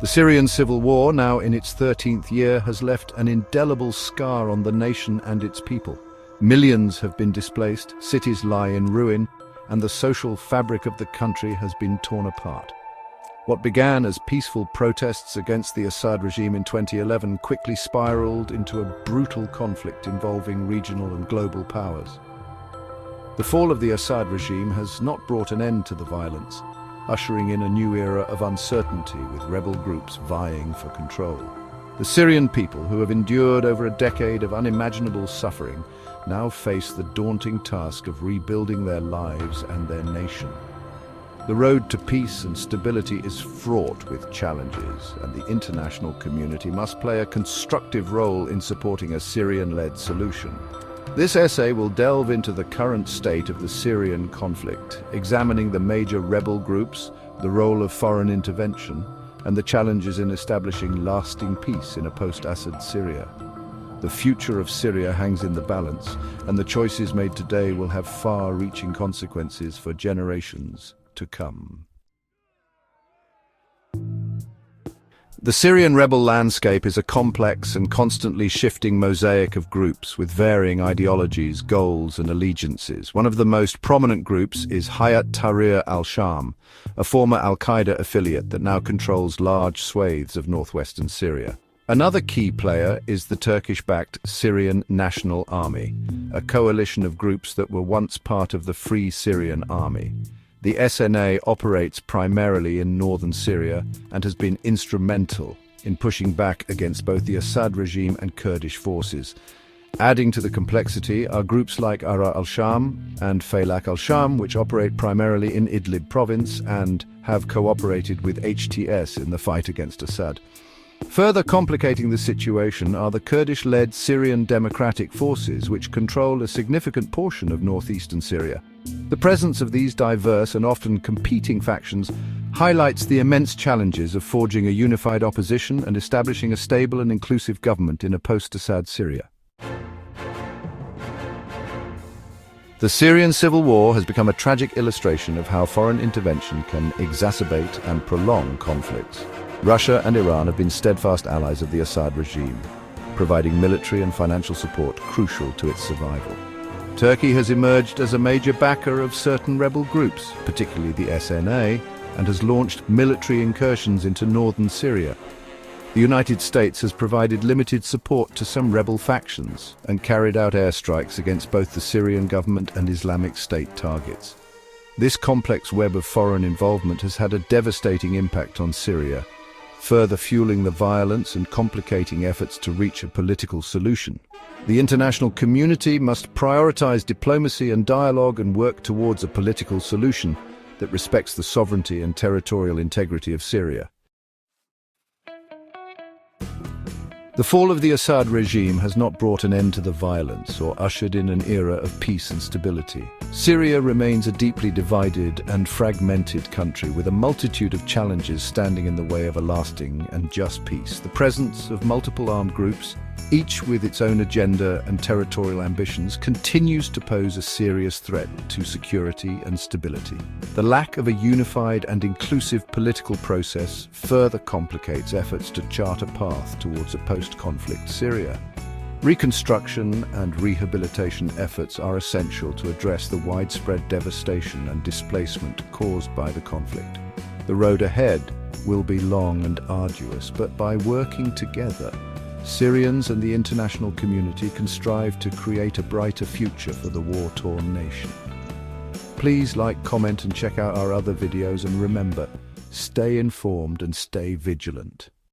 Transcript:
The Syrian civil war, now in its 13th year, has left an indelible scar on the nation and its people. Millions have been displaced, cities lie in ruin, and the social fabric of the country has been torn apart. What began as peaceful protests against the Assad regime in 2011 quickly spiraled into a brutal conflict involving regional and global powers. The fall of the Assad regime has not brought an end to the violence, ushering in a new era of uncertainty with rebel groups vying for control. The Syrian people, who have endured over a decade of unimaginable suffering, now face the daunting task of rebuilding their lives and their nation. The road to peace and stability is fraught with challenges, and the international community must play a constructive role in supporting a Syrian-led solution. This essay will delve into the current state of the Syrian conflict, examining the major rebel groups, the role of foreign intervention, and the challenges in establishing lasting peace in a post-Assad Syria. The future of Syria hangs in the balance, and the choices made today will have far-reaching consequences for generations to come. The Syrian rebel landscape is a complex and constantly shifting mosaic of groups with varying ideologies, goals, and allegiances. One of the most prominent groups is Hayat Tahrir al-Sham, a former al-Qaeda affiliate that now controls large swathes of northwestern Syria. Another key player is the Turkish-backed Syrian National Army, a coalition of groups that were once part of the Free Syrian Army. The SNA operates primarily in northern Syria and has been instrumental in pushing back against both the Assad regime and Kurdish forces. Adding to the complexity are groups like Ara al-Sham and Faylaq al-Sham, which operate primarily in Idlib province and have cooperated with HTS in the fight against Assad. Further complicating the situation are the Kurdish-led Syrian Democratic Forces, which control a significant portion of northeastern Syria. The presence of these diverse and often competing factions highlights the immense challenges of forging a unified opposition and establishing a stable and inclusive government in a post-Assad Syria. The Syrian civil war has become a tragic illustration of how foreign intervention can exacerbate and prolong conflicts. Russia and Iran have been steadfast allies of the Assad regime, providing military and financial support crucial to its survival. Turkey has emerged as a major backer of certain rebel groups, particularly the SNA, and has launched military incursions into northern Syria. The United States has provided limited support to some rebel factions and carried out airstrikes against both the Syrian government and Islamic State targets. This complex web of foreign involvement has had a devastating impact on Syria, further fueling the violence and complicating efforts to reach a political solution. The international community must prioritize diplomacy and dialogue and work towards a political solution that respects the sovereignty and territorial integrity of Syria. The fall of the Assad regime has not brought an end to the violence or ushered in an era of peace and stability. Syria remains a deeply divided and fragmented country with a multitude of challenges standing in the way of a lasting and just peace. The presence of multiple armed groups, each with its own agenda and territorial ambitions, continues to pose a serious threat to security and stability. The lack of a unified and inclusive political process further complicates efforts to chart a path towards a post-conflict Syria. Reconstruction and rehabilitation efforts are essential to address the widespread devastation and displacement caused by the conflict. The road ahead will be long and arduous, but by working together, Syrians and the international community can strive to create a brighter future for the war-torn nation. Please like, comment and check out our other videos, and remember, stay informed and stay vigilant.